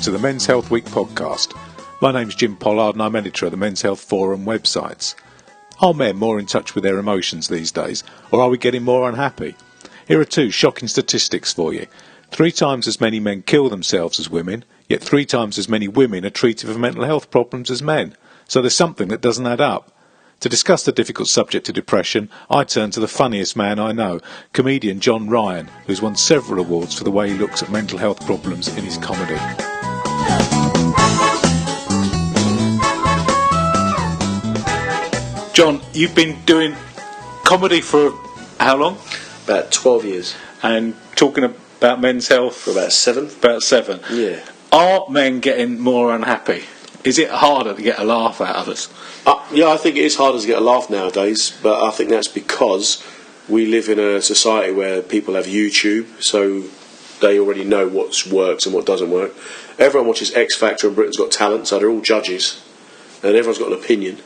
to the Men's Health Week podcast. My name's Jim Pollard and I'm editor of the Men's Health Forum websites. Are men more in touch with their emotions these days, or are we getting more unhappy? Here are two shocking statistics for you. 3 times as many men kill themselves as women, yet 3 times as many women are treated for mental health problems as men. So there's something that doesn't add up. To discuss the difficult subject of depression, I turn to the funniest man I know, comedian John Ryan, who's won several awards for the way he looks at mental health problems in his comedy. John, you've been doing comedy for how long? About 12 years. And talking about men's health? For about 7. About 7. Yeah. Are men getting more unhappy? Is it harder to get a laugh out of us? Yeah, I think it is harder to get a laugh nowadays, but I think that's because we live in a society where people have YouTube, so they already know what works and what doesn't work. Everyone watches X Factor and Britain's Got Talent, so they're all judges, and everyone's got an opinion.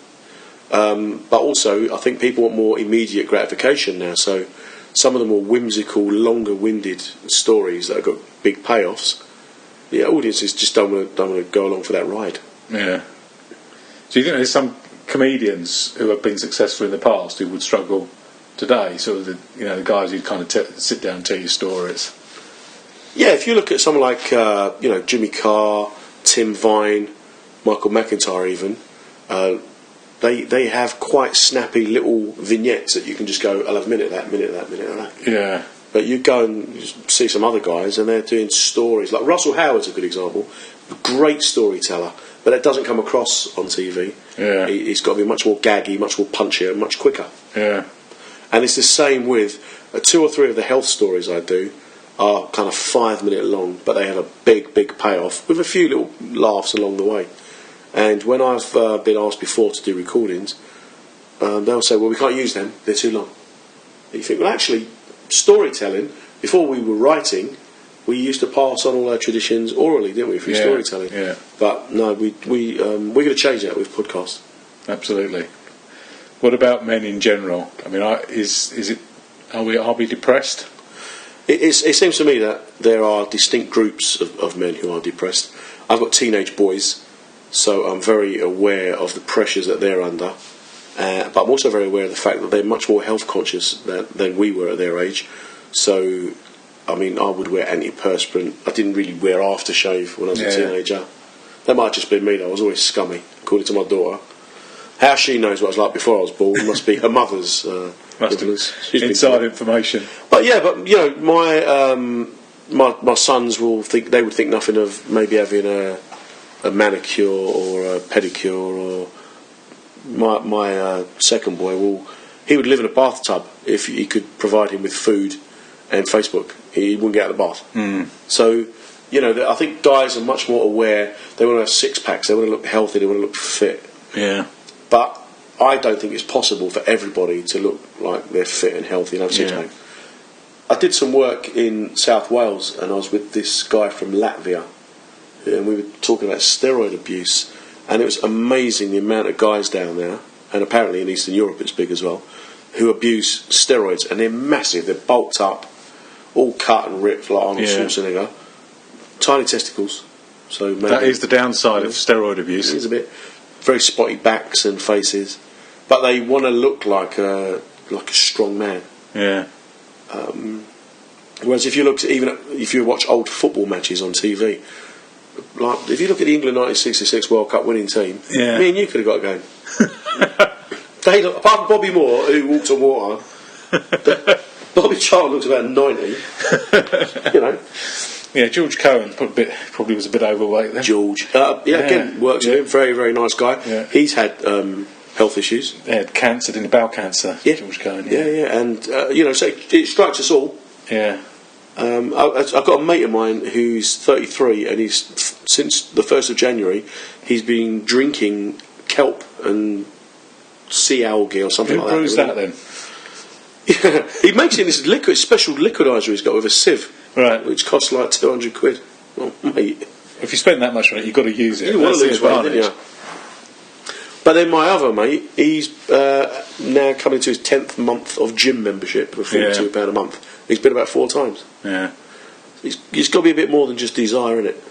But also, I think people want more immediate gratification now, so some of the more whimsical, longer-winded stories that have got big payoffs, the audiences just don't want to go along for that ride. Yeah. So you think there's some comedians who have been successful in the past who would struggle today? Sort of the guys who kind of sit down and tell you stories. Yeah, if you look at someone like Jimmy Carr, Tim Vine, Michael McIntyre, even they have quite snappy little vignettes that you can just go, I'll have a minute of that, minute of that, minute of that. Yeah. But you go and see some other guys and they're doing stories like Russell Howard's a good example, great storyteller. But that doesn't come across on TV. Yeah. He's got to be much more gaggy, much more punchier, much quicker. Yeah. And it's the same with 2 or 3 of the health stories I do are kind of 5-minute long, but they have a big payoff with a few little laughs along the way. And when I've been asked before to do recordings, they'll say, well, we can't use them, they're too long. And you think, well, actually, storytelling, before we were writing, we used to pass on all our traditions orally, didn't we, through storytelling? Yeah. But no, we're going to change that with podcasts. Absolutely. What about men in general? I mean, are we depressed? It seems to me that there are distinct groups of men who are depressed. I've got teenage boys, so I'm very aware of the pressures that they're under. But I'm also very aware of the fact that they're much more health conscious than we were at their age. So, I mean, I would wear antiperspirant. I didn't really wear aftershave when I was a teenager. That might have just been me though. I was always scummy, according to my daughter. How she knows what I was like before I was born must be her mother's inside information. But my sons will think nothing of maybe having a manicure or a pedicure. Or my second boy he would live in a bathtub if you could provide him with food and Facebook. He wouldn't get out of the bath. Mm. So, I think guys are much more aware. They want to have 6-packs. They want to look healthy. They want to look fit. Yeah. But I don't think it's possible for everybody to look like they're fit and healthy and have 6-pack. I did some work in South Wales, and I was with this guy from Latvia, and we were talking about steroid abuse, and it was amazing the amount of guys down there, and apparently in Eastern Europe it's big as well, who abuse steroids, and they're massive. They're bulked up, all cut and ripped like Arnold Schwarzenegger. Tiny testicles. So maybe that is the downside of steroid abuse. It is a bit. Very spotty backs and faces, but they want to look like a strong man. Yeah. Whereas if you watch old football matches on TV, like if you look at the England 1966 World Cup winning team, me and you could have got a game. They look, apart from Bobby Moore, who walks on water, Bobby Charlton looks about 90. Yeah, George Cohen probably was a bit overweight then. George, again, works with him. Very, very nice guy. Yeah. He's had health issues. He had cancer, didn't he? Bowel cancer. Yeah. George Cohen. Yeah. And so it strikes us all. Yeah. I've got a mate of mine who's 33, and he's since the 1st of January, he's been drinking kelp and sea algae or something like that. Who brews that then? Yeah, he makes it in this special liquidizer he's got with a sieve. Right. Which costs like 200 quid. Well, mate. If you spend that much on it, you've got to use it. You want to lose weight, don't you? But then my other mate, he's now coming to his 10th month of gym membership for £42 a month. He's been about 4 times. Yeah. It's got to be a bit more than just desire, isn't it?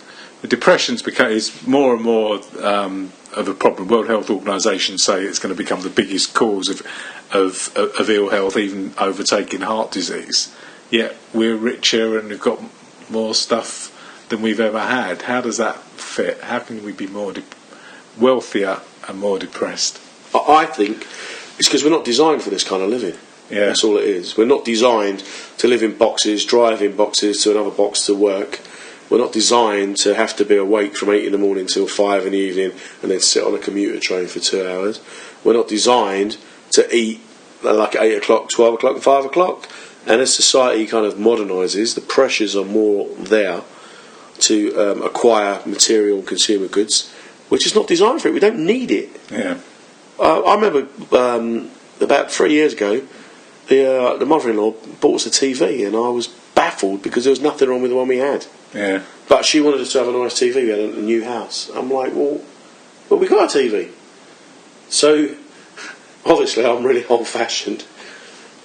Depression's is more and more of a problem. World Health Organisation say it's going to become the biggest cause of ill health, even overtaking heart disease. Yet we're richer and we've got more stuff than we've ever had. How does that fit? How can we be more wealthier and more depressed? I think it's because we're not designed for this kind of living. Yeah. That's all it is. We're not designed to live in boxes, drive in boxes to another box to work. We're not designed to have to be awake from 8 in the morning till 5 in the evening and then sit on a commuter train for 2 hours. We're not designed to eat like at 8 o'clock, 12 o'clock and 5 o'clock. And as society kind of modernises, the pressures are more there to acquire material and consumer goods, which is not designed for it. We don't need it. Yeah. I remember about 3 years ago, the mother-in-law bought us a TV, and I was baffled because there was nothing wrong with the one we had. Yeah. But she wanted us to have a nice TV. We had a new house. I'm like, well, we got a TV. So, obviously, I'm really old-fashioned.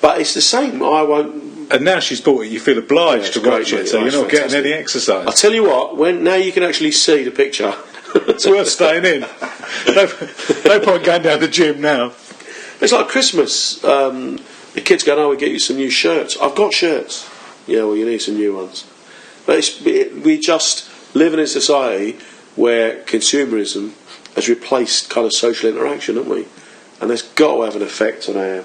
But it's the same. I won't. And now she's bought it, you feel obliged to watch it, so you're not getting any exercise. I'll tell you what, now you can actually see the picture. It's worth staying in. No point going down the gym now. It's like Christmas. The kids go, we'll get you some new shirts. I've got shirts. Yeah, well, you need some new ones. But we just live in a society where consumerism has replaced kind of social interaction, haven't we? And that's got to have an effect on our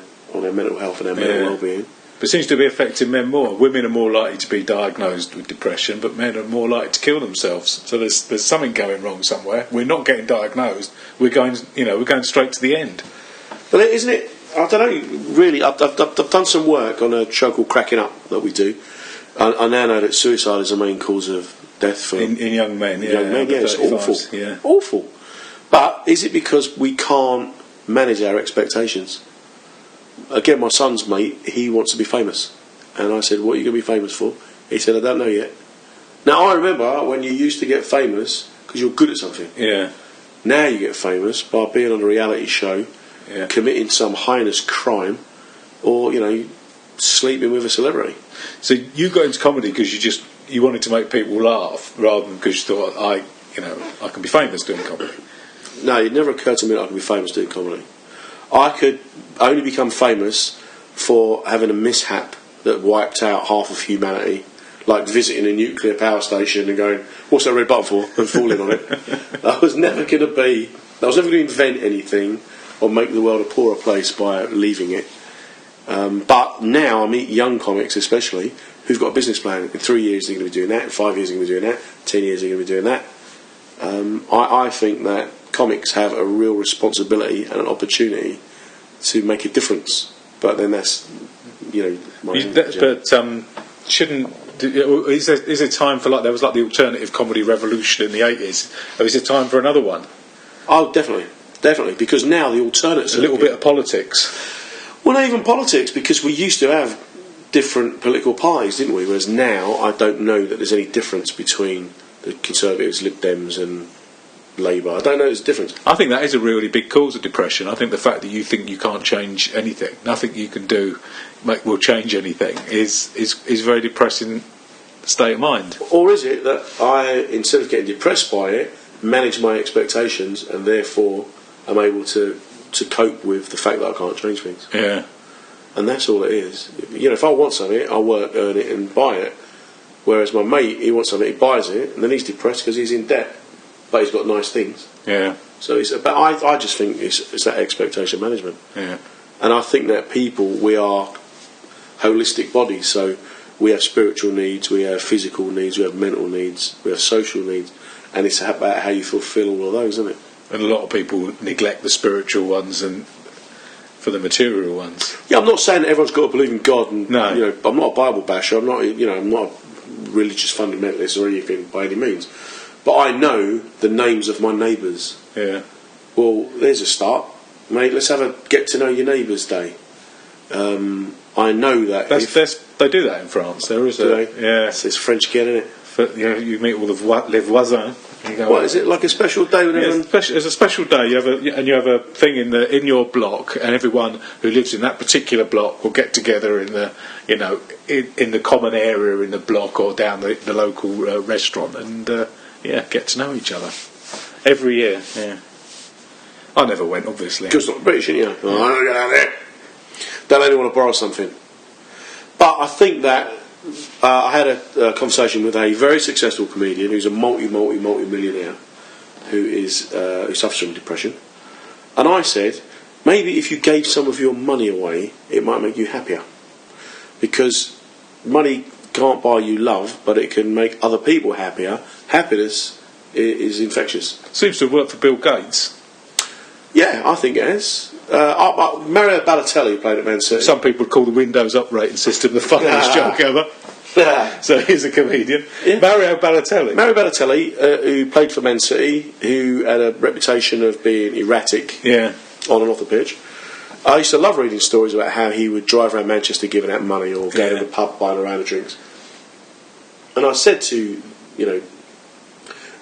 mental health and our mental well-being. But it seems to be affecting men more. Women are more likely to be diagnosed with depression, but men are more likely to kill themselves. So there's something going wrong somewhere. We're not getting diagnosed. We're going straight to the end. But isn't it? I don't know. Really, I've done some work on a show called Cracking Up that we do. I now know that suicide is the main cause of death for in young men. Yeah, young men. Yeah, it's awful. Yeah. Awful. But is it because we can't manage our expectations? Again, my son's mate, he wants to be famous. And I said, what are you going to be famous for? He said, I don't know yet. Now, I remember when you used to get famous because you're good at something. Yeah. Now you get famous by being on a reality show, committing some heinous crime, or, sleeping with a celebrity. So you got into comedy because you wanted to make people laugh rather than because you thought, I can be famous doing comedy. No, it never occurred to me that I could be famous doing comedy. I could only become famous for having a mishap that wiped out half of humanity, like visiting a nuclear power station and going, what's that red button for? And falling on it. I was never going to invent anything or make the world a poorer place by leaving it. But now I meet young comics especially who've got a business plan. In 3 years they're going to be doing that, in 5 years they're going to be doing that, 10 years they're going to be doing that. I think that comics have a real responsibility and an opportunity to make a difference. But then that's, shouldn't... Is there time for, there was the alternative comedy revolution in the 80s? Or is it time for another one? Oh, definitely, because now the alternatives... A little bit of politics. Well, not even politics, because we used to have different political parties, didn't we? Whereas now, I don't know that there's any difference between the Conservatives, Lib Dems and Labour. I don't know there's a difference. I think that is a really big cause of depression. I think the fact that you think you can't change anything, nothing you can do will change anything, is a very depressing state of mind. Or is it that I, instead of getting depressed by it, manage my expectations and therefore am able to cope with the fact that I can't change things? Yeah. And that's all it is. If I want something, I work, earn it and buy it. Whereas my mate, he wants something, he buys it, and then he's depressed because he's in debt. But he's got nice things. Yeah. So I just think it's that expectation management. Yeah. And I think that we are holistic bodies. So we have spiritual needs, we have physical needs, we have mental needs, we have social needs. And it's about how you fulfil all of those, isn't it? And a lot of people neglect the spiritual ones and for the material ones. Yeah, I'm not saying that everyone's got to believe in God. And, no. I'm not a Bible basher. I'm not a religious fundamentalist or anything by any means. But I know the names of my neighbours. Yeah. Well, there's a start, mate. Let's have a get to know your neighbours day. I know that they do that in France. There is it's French kid, isn't it? You meet all the les voisins. What is it, like a special day when everyone? It's a special day. You have a thing in your block, and everyone who lives in that particular block will get together in the in the common area in the block or down the local restaurant, and get to know each other every year. Yeah, I never went, obviously. Because not British, you know. Oh, I don't get out there. Don't only want to borrow something. But I think that I had a conversation with a very successful comedian who's a multi-millionaire who suffers from depression, and I said, maybe if you gave some of your money away, it might make you happier, because money can't buy you love, but it can make other people happier. Happiness is infectious. Seems to have worked for Bill Gates. Yeah, I think it has. Mario Balotelli played at Man City. Some people would call the Windows operating system the funniest joke ever. So he's a comedian. Yeah. Mario Balotelli, who played for Man City, who had a reputation of being erratic on and off the pitch. I used to love reading stories about how he would drive around Manchester giving out money or go to the pub buying a round of drinks. And I said to,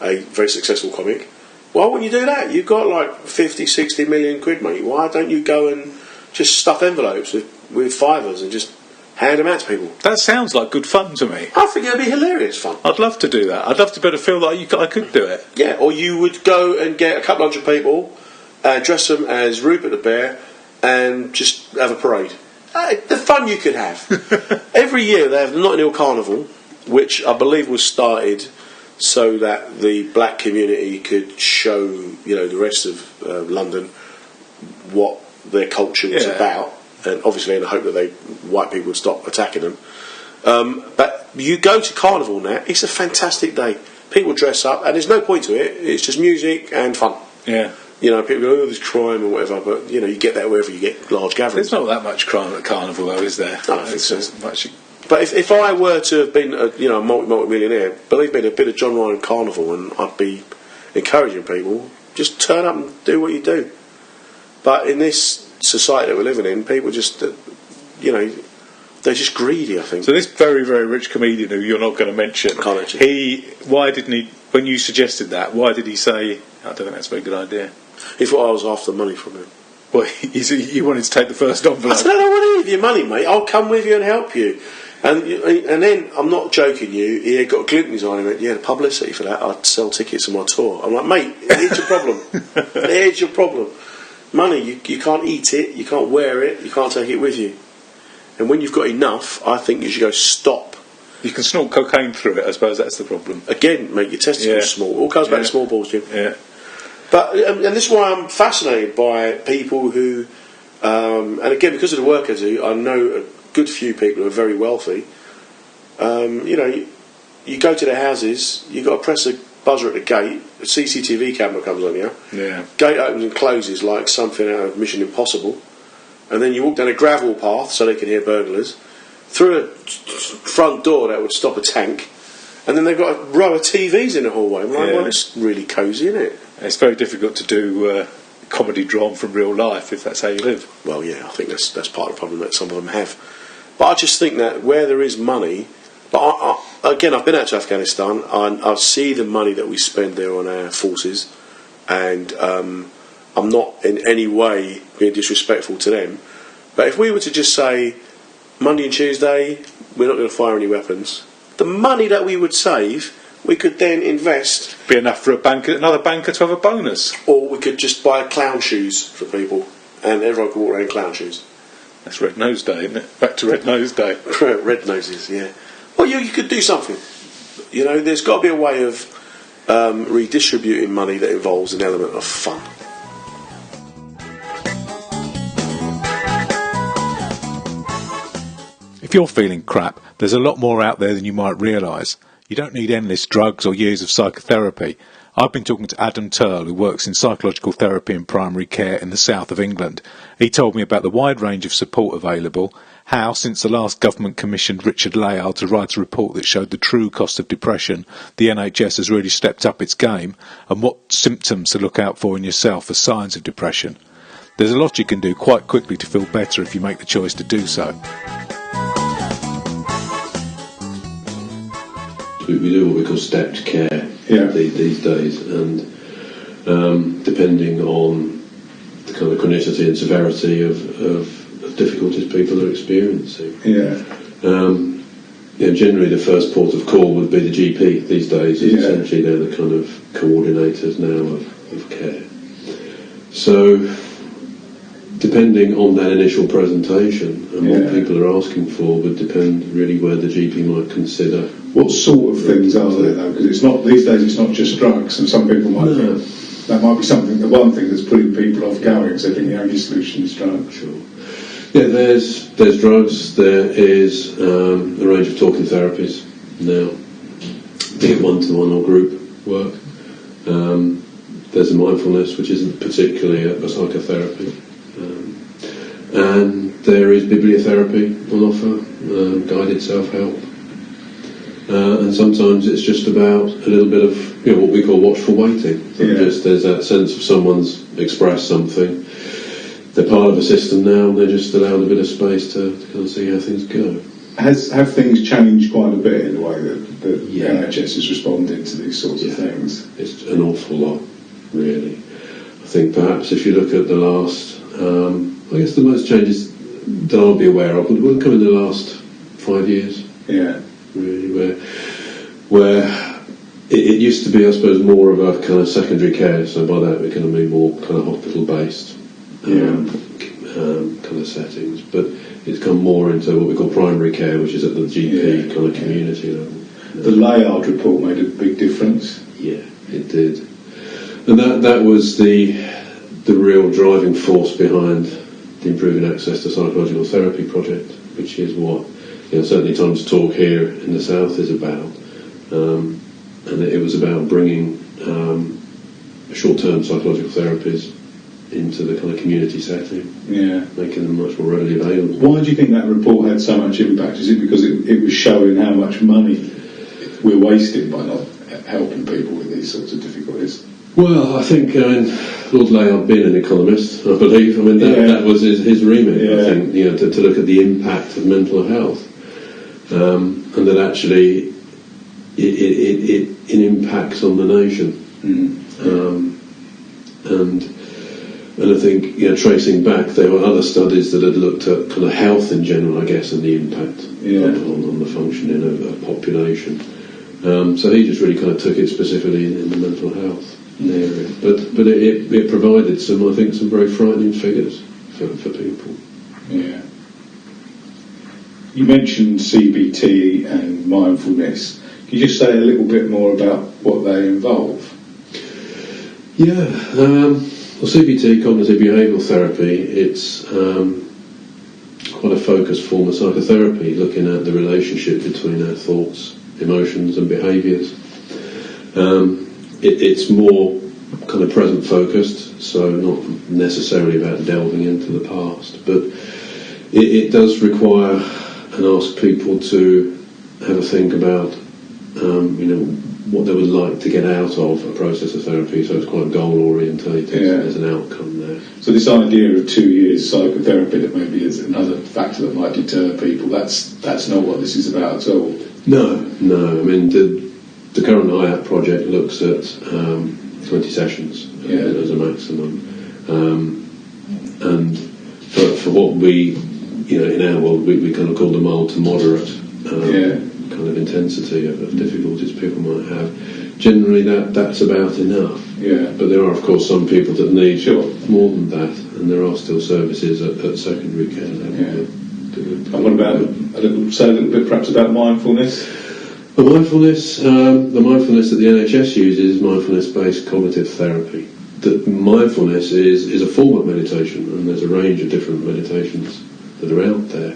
a very successful comic, why wouldn't you do that? You've got like 50, 60 million quid, mate. Why don't you go and just stuff envelopes with fivers and just hand them out to people? That sounds like good fun to me. I think it would be hilarious fun. I'd love to do that. I'd love to be able to feel like I could do it. Yeah, or you would go and get a couple hundred people, dress them as Rupert the Bear, and just have a parade. The fun you could have. Every year they have the Notting Hill Carnival, which I believe was started so that the black community could show, the rest of London what their culture was about, and obviously in the hope that white people would stop attacking them. But you go to Carnival now, it's a fantastic day. People dress up, and there's no point to it. It's just music and fun. Yeah. People go, there's crime or whatever, but you get that wherever you get large gatherings. There's not that much crime at Carnival, though, is there? No, it's just much. But if I were to have been a multi-millionaire, believe me, a bit of John Ryan Carnival, and I'd be encouraging people, just turn up and do what you do. But in this society that we're living in, people just, they're just greedy, I think. So this very, very rich comedian who you're not going to mention, why didn't he, when you suggested that, why did he say, I don't think that's a very good idea? He thought I was after money from him. Well, you wanted to take the first envelope. I said, I don't want any of your money, mate. I'll come with you and help you. And then, I'm not joking you, he had got a glint in his eye and he went, the publicity for that, I'd sell tickets on my tour. I'm like, mate, here's your problem. Here's your problem. Money, you can't eat it, you can't wear it, you can't take it with you. And when you've got enough, I think you should go stop. You can snort cocaine through it, I suppose that's the problem. Again, make your testicles small. It all comes back to small balls, Jim. Yeah. But, and this is why I'm fascinated by people who, and again, because of the work I do, I know a good few people who are very wealthy. You go to their houses, you've got to press a buzzer at the gate, a CCTV camera comes on you, gate opens and closes like something out of Mission Impossible, and then you walk down a gravel path so they can hear burglars, through a front door that would stop a tank, and then they've got a row of TVs in the hallway. I'm like, well, it's really cosy, isn't it? It's very difficult to do comedy drawn from real life if that's how you live. Well, yeah, I think that's part of the problem that some of them have. But I just think that where there is money, but again, I've been out to Afghanistan, and I see the money that we spend there on our forces, and I'm not in any way being disrespectful to them. But if we were to just say, Monday and Tuesday, we're not going to fire any weapons, the money that we would save, we could then invest. Be enough for another banker to have a bonus. Or we could just buy clown shoes for people, and everyone could walk around in clown shoes. That's Red Nose Day, isn't it? Back to Red Nose Day. Red noses, yeah. Well, you could do something. There's got to be a way of redistributing money that involves an element of fun. If you're feeling crap, there's a lot more out there than you might realise. You don't need endless drugs or years of psychotherapy. I've been talking to Adam Thearle, who works in psychological therapy and primary care in the south of England. He told me about the wide range of support available, how, since the last government commissioned Richard Layall to write a report that showed the true cost of depression, the NHS has really stepped up its game, and what symptoms to look out for in yourself as signs of depression. There's a lot you can do quite quickly to feel better if you make the choice to do so. We do what we call stepped care these days, and depending on the kind of chronicity and severity of difficulties people are experiencing. generally the first port of call would be the GP these days. Essentially, they're the kind of coordinators now of care. So, depending on that initial presentation and what people are asking for, would depend really where the GP might consider. What sort of things are there though? Because it's not these days. It's not just drugs, and some people might think that might be something. The one thing that's putting people off going is they think the only solution is drugs. Sure. Yeah, there's drugs. There is a range of talking therapies now, be it one-to-one or group work. There's a mindfulness, which isn't particularly a psychotherapy. And there is bibliotherapy on offer, guided self-help. And sometimes it's just about a little bit of what we call watchful waiting. Just there's that sense of someone's expressed something. They're part of a system now, and they're just allowed a bit of space to kind of see how things go. Have things changed quite a bit in the way that the NHS has responded to these sorts of things? It's an awful lot, really. I think perhaps if you look at the last, I guess the most changes that I'll be aware of would come in the last 5 years. Yeah. Really, where it used to be, I suppose, more of a kind of secondary care. So by that we kind of mean more kind of hospital-based kind of settings. But it's come more into what we call primary care, which is at the GP kind of community level. The Layard report made a big difference. Yeah, it did, and that was the real driving force behind the Improving Access to Psychological Therapy project, which is what certainly Times Talk here in the South is about, and it was about bringing short-term psychological therapies into the kind of community setting, making them much more readily available. Why do you think that report had so much impact? Is it because it was showing how much money we're wasting by not helping people with these sorts of difficulties? Well, I think Lord Layard being an economist, I believe, that was his remit. I think to look at the impact of mental health, and that actually it impacts on the nation, and I think tracing back, there were other studies that had looked at kind of health in general, I guess, and the impact on the functioning of a population. So he just really kind of took it specifically in the mental health area, but it provided some very frightening figures for people. Yeah. You mentioned CBT and mindfulness. Can you just say a little bit more about what they involve? Yeah. Well, CBT, cognitive behavioural therapy, it's quite a focused form of psychotherapy, looking at the relationship between our thoughts, emotions and behaviours. It's more kind of present focused, so not necessarily about delving into the past, but it does require and ask people to have a think about what they would like to get out of a process of therapy, so it's quite goal orientated. There's an outcome there. So this idea of 2 years psychotherapy that maybe is another factor that might deter people, that's not what this is about at all. No. I mean, the current IAP project looks at 20 sessions as a maximum, and for what we, in our world, we kind of call the mild to moderate kind of intensity of difficulties people might have. Generally, that's about enough. Yeah. But there are, of course, some people that need more than that, and there are still services at secondary care level. Yeah. And what about say a little bit perhaps about mindfulness? The mindfulness that the NHS uses is mindfulness-based cognitive therapy. The mindfulness is a form of meditation, and there's a range of different meditations that are out there.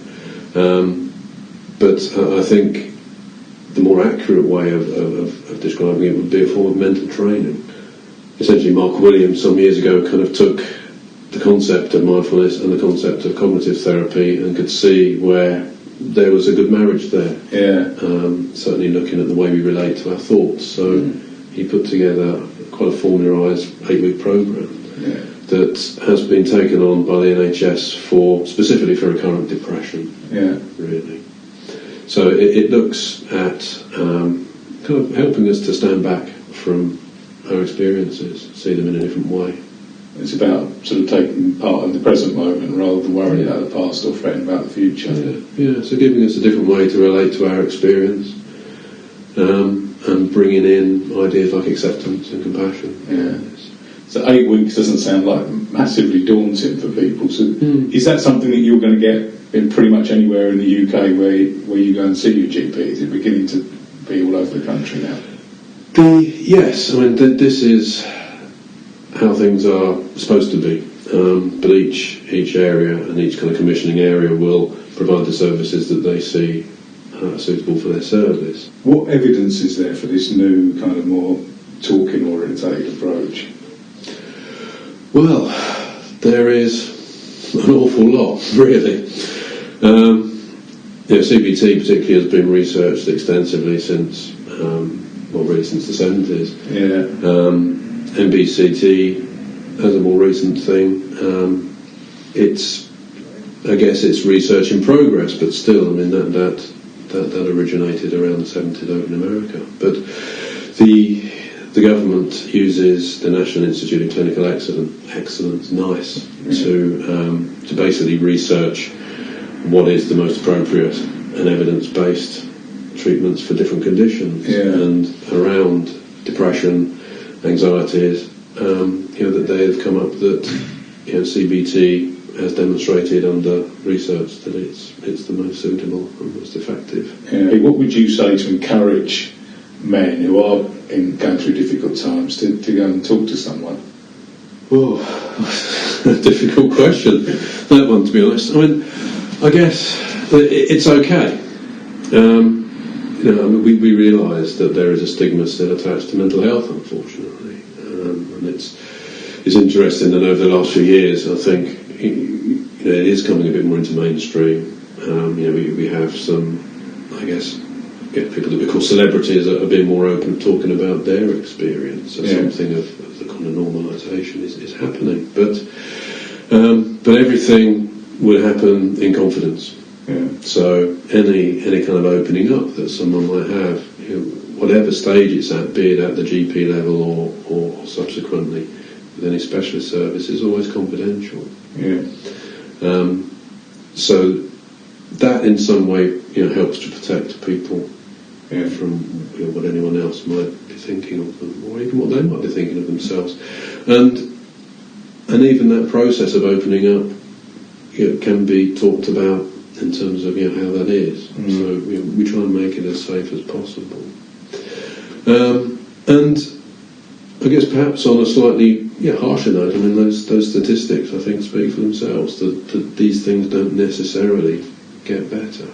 But I think the more accurate way of describing it would be a form of mental training. Essentially, Mark Williams some years ago kind of took the concept of mindfulness and the concept of cognitive therapy and could see where there was a good marriage there. Certainly looking at the way we relate to our thoughts. So he put together quite a formularised 8-week programme that has been taken on by the NHS specifically for recurrent depression. Really. So it looks at kind of helping us to stand back from our experiences, see them in a different way. It's about sort of taking part in the present moment rather than worrying about the past or fretting about the future. Yeah, so giving us a different way to relate to our experience, and bringing in ideas like acceptance and compassion. Yeah. So 8 weeks doesn't sound like massively daunting for people. So is that something that you're going to get in pretty much anywhere in the UK where you go and see your GP? Is it beginning to be all over the country now? Yes, I mean this is how things are supposed to be, but each area and each kind of commissioning area will provide the services that they see suitable for their service. What evidence is there for this new kind of more talking orientated approach? Well, there is an awful lot, really. CBT particularly has been researched extensively since since the 70s. MBCT as a more recent thing. It's research in progress, but still, I mean that originated around the 70s over in America. But the government uses the National Institute of Clinical Excellence, NICE, to basically research what is the most appropriate and evidence-based treatments for different conditions, and around depression, anxieties, that they have come up that CBT has demonstrated under research that it's the most suitable and most effective. What would you say to encourage men who are going through difficult times to go and talk to someone? Oh, difficult question, that one, to be honest. I mean, I guess it's okay. We realise that there is a stigma still attached to mental health, unfortunately, and it's interesting that over the last few years, I think it is coming a bit more into mainstream. We have some, I guess, people that we call celebrities that are being more open, talking about their experience. So something of the kind of normalisation is happening, but everything will happen in confidence. So any kind of opening up that someone might have, whatever stage it's at, be it at the GP level or subsequently with any specialist service, is always confidential. So that in some way helps to protect people from what anyone else might be thinking of them, or even what they might be thinking of themselves, and even that process of opening up can be talked about in terms of how that is. So we try and make it as safe as possible, and I guess perhaps on a slightly harsher note, I mean those statistics I think speak for themselves, that these things don't necessarily get better.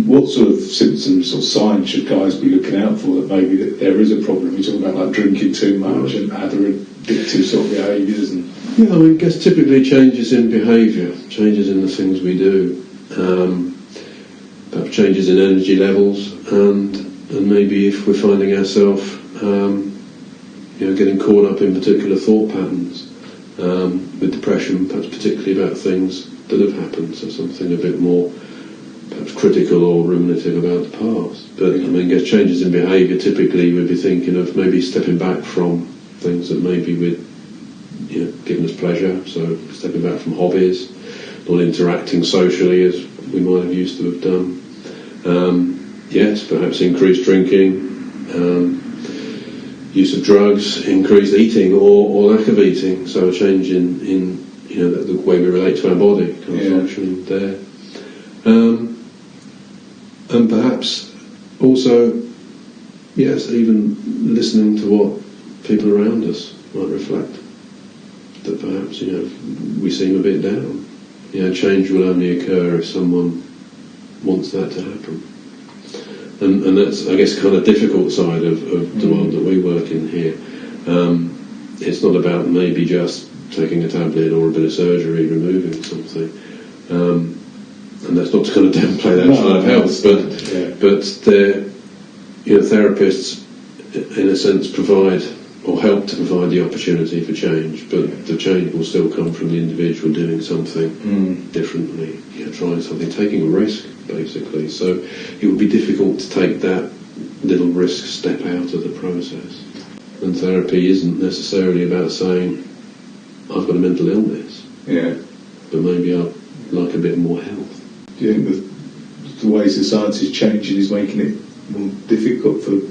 What sort of symptoms or signs should guys be looking out for that maybe that there is a problem? You're talking about like drinking too much and other addictive sort of behaviours. And I guess typically changes in behaviour, changes in the things we do, perhaps changes in energy levels, and maybe if we're finding ourselves getting caught up in particular thought patterns, with depression, perhaps particularly about things that have happened, so something a bit more perhaps critical or ruminative about the past. But I guess changes in behaviour, typically we'd be thinking of maybe stepping back from things that maybe would giving us pleasure, so stepping back from hobbies, not interacting socially as we might have used to have done. Perhaps increased drinking, use of drugs, increased eating or lack of eating, so a change in the way we relate to our body kind of functioning there. And perhaps also, even listening to what people around us might reflect, that perhaps, we seem a bit down. Change will only occur if someone wants that to happen. And that's, I guess, kind of difficult side of the world that we work in here. It's not about maybe just taking a tablet or a bit of surgery, removing something. And that's not to kind of downplay that side of health, but therapists, in a sense, provide or help to provide the opportunity for change, but the change will still come from the individual doing something differently, trying something, taking a risk, basically. So it would be difficult to take that little risk step out of the process. And therapy isn't necessarily about saying, I've got a mental illness, but maybe I'd like a bit more health. Do you think the way society is changing is making it more difficult for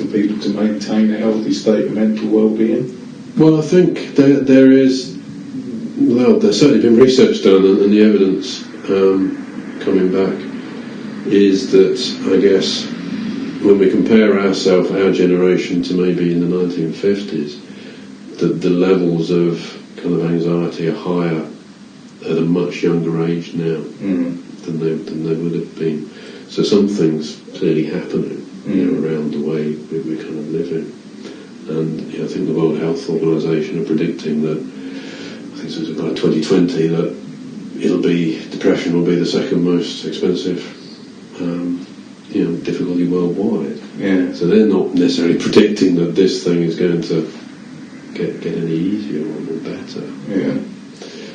people to maintain a healthy state of mental well-being? Well, I think there is. Well, there's certainly been research done, and the evidence coming back is that, I guess, when we compare ourselves, our generation, to maybe in the 1950s, the levels of kind of anxiety are higher at a much younger age now than they would have been. So something's clearly happening around the way we kind of live in. And I think the World Health Organization are predicting that, I think it's about 2020, that depression will be the second most expensive difficulty worldwide. Yeah. So they're not necessarily predicting that this thing is going to get any easier or better. Yeah.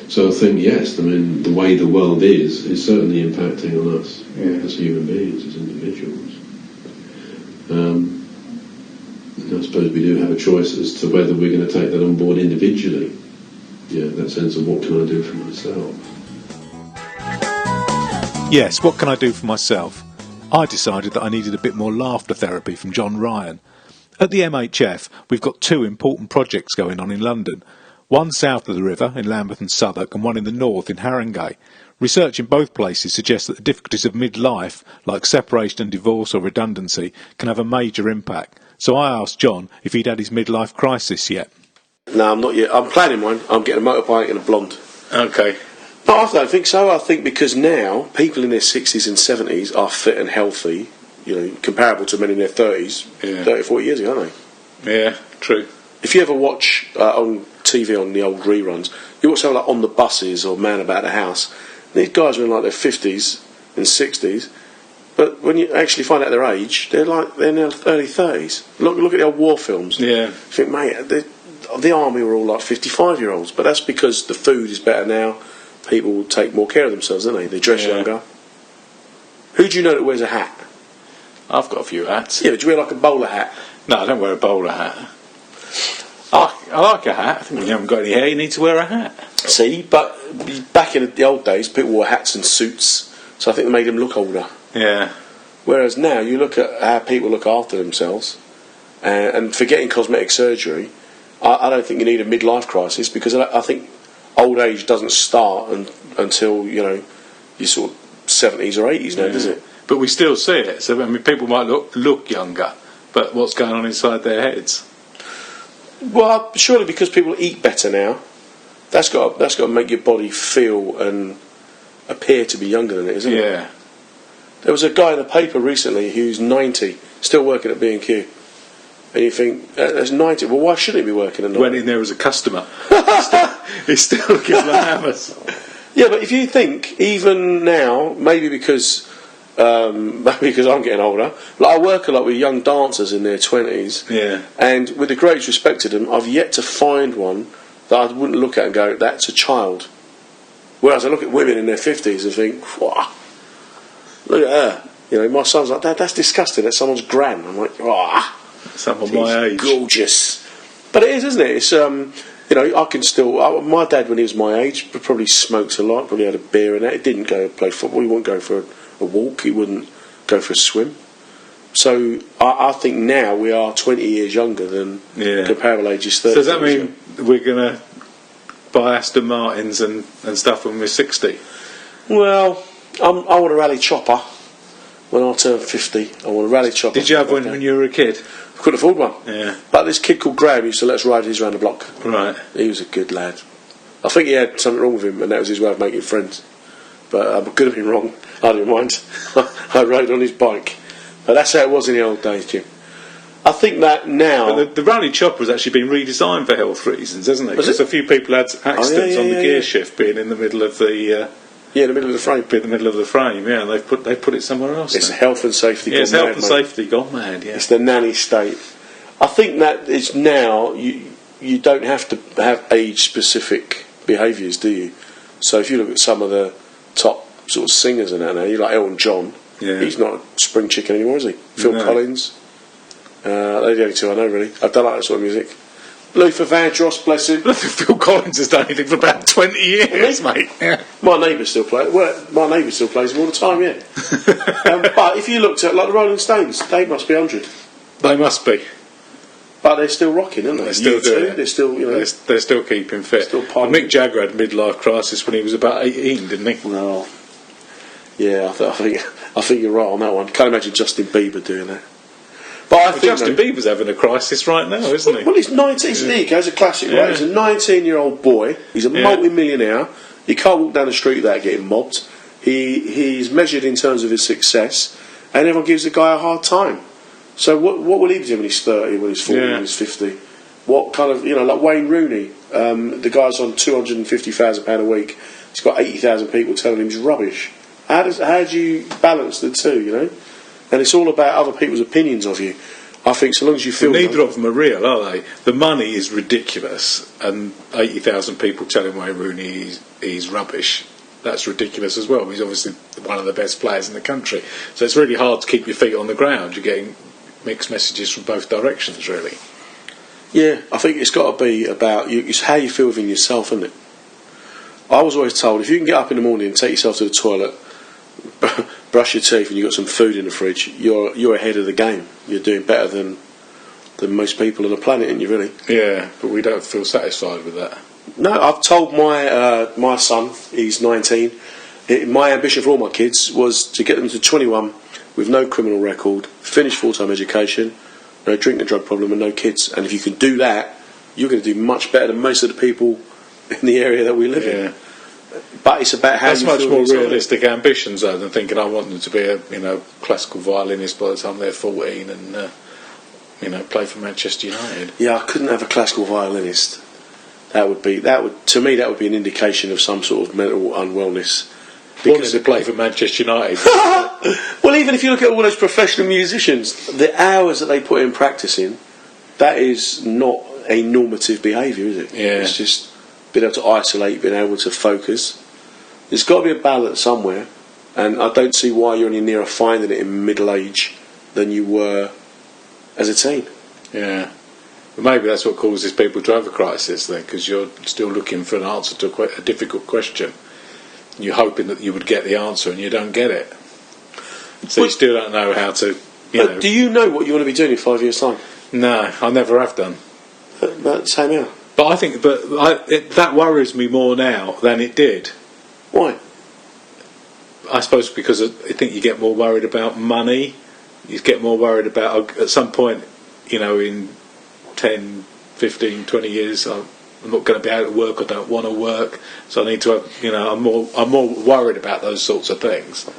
So I think, yes, I mean, the way the world is certainly impacting on us as human beings, as individuals. I suppose we do have a choice as to whether we're going to take that on board individually. That sense of what can I do for myself. Yes, what can I do for myself? I decided that I needed a bit more laughter therapy from John Ryan. At the MHF, we've got two important projects going on in London. One south of the river in Lambeth and Southwark, and one in the north in Haringey. Research in both places suggests that the difficulties of midlife, like separation and divorce or redundancy, can have a major impact. So I asked John if he'd had his midlife crisis yet. No, I'm not yet. I'm planning one. I'm getting a motorbike and a blonde. Okay. No, I don't think so. I think because now people in their 60s and 70s are fit and healthy, comparable to men in their 30s, 30, 40 years ago, aren't they? Yeah, true. If you ever watch on TV on the old reruns, you watch something like On the Buses or Man About the House, these guys are in like their 50s and 60s, but when you actually find out their age, they're in their early 30s. Look at the old war films. Yeah. You think, mate, the army were all like 55-year-olds, but that's because the food is better now. People take more care of themselves, don't they? They dress younger. Who do you know that wears a hat? I've got a few hats. Yeah, but do you wear like a bowler hat? No, I don't wear a bowler hat. I like a hat. I think when you haven't got any hair, you need to wear a hat. See, but back in the old days, people wore hats and suits, so I think they made them look older. Yeah. Whereas now, you look at how people look after themselves, and forgetting cosmetic surgery, I don't think you need a midlife crisis, because I think old age doesn't start until your sort of 70s or 80s now, does it? But we still see it. So I mean, people might look younger, but what's going on inside their heads? Well, surely because people eat better now, that's got to make your body feel and appear to be younger than it, isn't it? Yeah. There was a guy in the paper recently who's 90, still working at B&Q. And you think, that's 90, well, why shouldn't he be working at 90? Went in there as a customer. He's still looking for the hammers. Yeah, but if you think, even now, maybe because I'm getting older, I work a lot with young dancers in their 20s. Yeah. And with the greatest respect to them, I've yet to find one that I wouldn't look at and go, that's a child. Whereas I look at women in their 50s and think, wow, look at her. My son's like, that's disgusting, that's someone's gran. I'm like, wow. Someone my age. Gorgeous. But it is, isn't it? It's, I can still... my dad, when he was my age, probably smoked a lot, probably had a beer and that. He didn't go play football, he wouldn't go for a walk, he wouldn't go for a swim. So I think now we are 20 years younger than comparable ages 30. So does that mean we're going to buy Aston Martins and stuff when we're 60? Well, I want a rally chopper. When I turn 50, I want a rally chopper. Did you have one when you were a kid? I couldn't afford one. Yeah. But this kid called Graham used to let us ride his around the block. Right. He was a good lad. I think he had something wrong with him, and that was his way of making friends. But I could have been wrong. I didn't mind. I rode on his bike. But that's how it was in the old days, Jim. I think that now... But the rally chopper has actually been redesigned for health reasons, hasn't it? Because a few people had accidents on the gear shift being in the middle of the... in the middle of the frame. In the middle of the frame, yeah. They put it somewhere else. It's now. Health and safety gone mad. It's health and safety gone mad, yeah. It's the nanny state. I think that it's now... You don't have to have age-specific behaviours, do you? So if you look at some of the top sort of singers and that now, you like Elton John. Yeah. He's not a spring chicken anymore, is he? Phil Collins. They're the only two I know, really. I don't like that sort of music. Luther Vandross, bless him. Phil Collins has done anything for about 20 years, mate. Yeah. My neighbour still plays. Well, my neighbour still plays them all the time. Yeah. But if you looked at like the Rolling Stones, they must be 100. They must be. But they're still rocking, aren't they? They're still doing it. They're still, you know, they're still keeping fit. Still piling. Mick Jagger had a midlife crisis when he was about 18, didn't he? Well, yeah, I think you're right on that one. Can't imagine Justin Bieber doing that. But I think Justin Bieber's having a crisis right now, isn't he? Well, he's 19. He has a classic, right? He's a 19-year-old boy. He's a multi-millionaire. He can't walk down the street without getting mobbed. He's measured in terms of his success, and everyone gives the guy a hard time. So what will he be doing when he's 30, when he's 40, when he's 50? What kind of, like Wayne Rooney, the guy's on £250,000 a week. He's got 80,000 people telling him he's rubbish. How do you balance the two, And it's all about other people's opinions of you. I think so long as you feel... Well, neither of them are real, are they? The money is ridiculous, and 80,000 people telling Wayne Rooney he's rubbish. That's ridiculous as well. He's obviously one of the best players in the country. So it's really hard to keep your feet on the ground. You're getting mixed messages from both directions, really. Yeah, I think it's got to be about you. It's how you feel within yourself, isn't it? I was always told if you can get up in the morning and take yourself to the toilet, brush your teeth, and you've got some food in the fridge, you're ahead of the game. You're doing better than most people on the planet, aren't you, really? Yeah, but we don't feel satisfied with that. No, I've told my son, he's 19, my ambition for all my kids was to get them to 21 with no criminal record, finish full-time education, no drink and drug problem, and no kids. And if you can do that, you're going to do much better than most of the people in the area that we live in. But it's about how that's you much feel more inside. realistic ambitions though than thinking I want them to be a classical violinist by the time they're 14 and play for Manchester United. Yeah, I couldn't have a classical violinist. That would be an indication of some sort of mental unwellness. Because they play for Manchester United. Well, even if you look at all those professional musicians, the hours that they put in practicing, that is not a normative behaviour, is it? Yeah. It's just being able to isolate, being able to focus. There's got to be a balance somewhere, and I don't see why you're any nearer finding it in middle age than you were as a teen. Yeah. But maybe that's what causes people to have a crisis then, because you're still looking for an answer to a difficult question. You're hoping that you would get the answer and you don't get it. So you still don't know how to, But do you know what you want to be doing in 5 years' time? No, I never have done. But same here. But I think that worries me more now than it did. Why? I suppose because I think you get more worried about money. You get more worried about, at some point, in 10, 15, 20 years, I'm not going to be able to work. I don't want to work, so I need to have. I'm more worried about those sorts of things.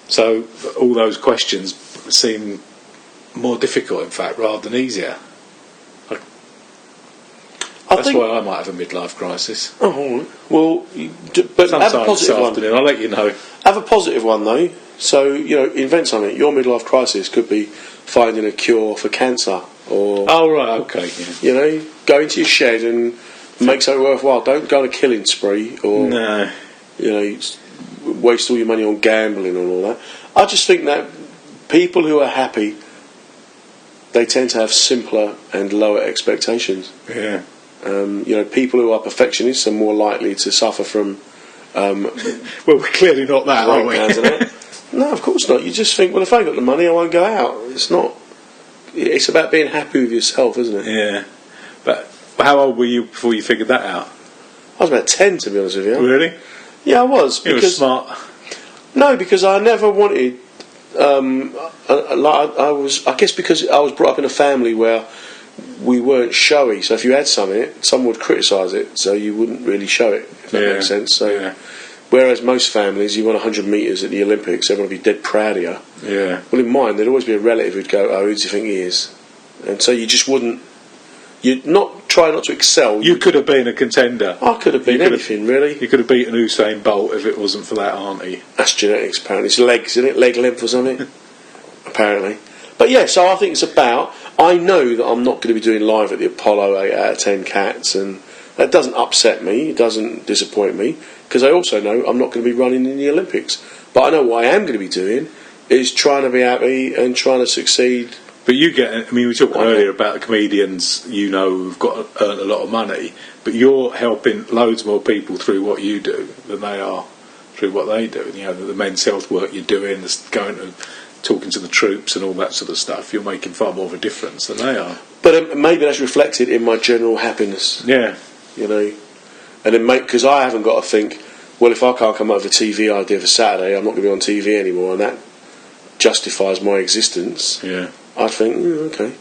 So all those questions seem more difficult, in fact, rather than easier. That's why I might have a midlife crisis. Oh, all right. Well, but sometime have a positive this afternoon, I'll let you know. Have a positive one though. So invent something. Your midlife crisis could be finding a cure for cancer, or right, okay. Yeah. Go into your shed and make something worthwhile. Don't go on a killing spree, or no, waste all your money on gambling and all that. I just think that people who are happy, they tend to have simpler and lower expectations. Yeah. People who are perfectionists are more likely to suffer from. Well, we're clearly not that, are we? No, of course not. You just think, well, if I ain't got the money, I won't go out. It's not. It's about being happy with yourself, isn't it? Yeah. But how old were you before you figured that out? I was about 10, to be honest with you. Really? Yeah, I was. You were smart. No, because I never wanted. I guess because I was brought up in a family where we weren't showy. So if you had something, someone would criticise it, so you wouldn't really show it. If that makes sense. So, whereas most families, you won 100 metres at the Olympics, everyone would be dead proud of you. Yeah. Well, in mine, there'd always be a relative who'd go, "Oh, who do you think he is?" And so you just wouldn't. You'd not try not to excel. You could have been a contender. I could have been anything, really. You could have beaten Usain Bolt if it wasn't for that auntie. That's genetics, apparently. It's legs, isn't it? Leg length or something. Apparently. But yeah, so I think it's about. I know that I'm not going to be doing live at the Apollo 8 out of 10 cats, and that doesn't upset me. It doesn't disappoint me, because I also know I'm not going to be running in the Olympics. But I know what I am going to be doing is trying to be happy and trying to succeed But you get, I mean, we talked earlier about the comedians, you know, who've got earn a lot of money, but you're helping loads more people through what you do than they are through what they do. You know, the men's health work you're doing, going to talking to the troops and all that sort of stuff, you're making far more of a difference than they are. But maybe that's reflected in my general happiness. Yeah. You know, and then because I haven't got to think, well, if I can't come up with a TV idea for Saturday, I'm not going to be on TV anymore, and that justifies my existence. Yeah. I'd think, okay.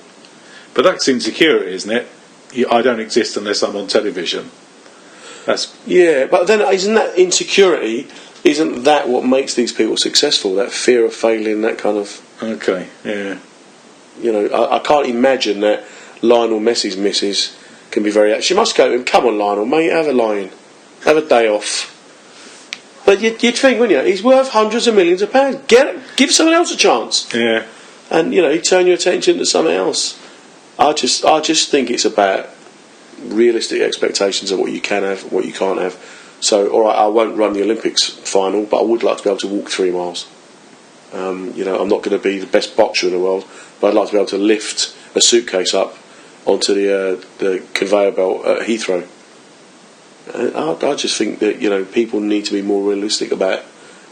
But that's insecurity, isn't it? I don't exist unless I'm on television. That's but then isn't that insecurity? Isn't that what makes these people successful? That fear of failing, that kind of. Okay. Yeah. You know, I can't imagine that Lionel Messi's missus can be very. She must go to him. Come on, Lionel, mate, have a line, have a day off. But you'd think, wouldn't you? He's worth hundreds of millions of pounds. Give someone else a chance. Yeah. And you turn your attention to something else. I just think it's about realistic expectations of what you can have, what you can't have. So, all right, I won't run the Olympics final, but I would like to be able to walk 3 miles. I'm not going to be the best boxer in the world, but I'd like to be able to lift a suitcase up onto the conveyor belt at Heathrow. I just think that people need to be more realistic about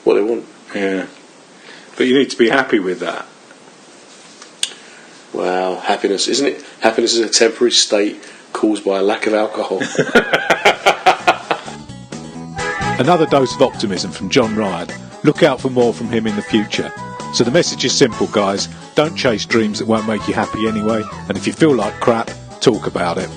what they want. Yeah. But you need to be happy with that. Well, happiness, isn't it? Happiness is a temporary state caused by a lack of alcohol. Another dose of optimism from John Ryan. Look out for more from him in the future. So the message is simple, guys. Don't chase dreams that won't make you happy anyway. And if you feel like crap, talk about it.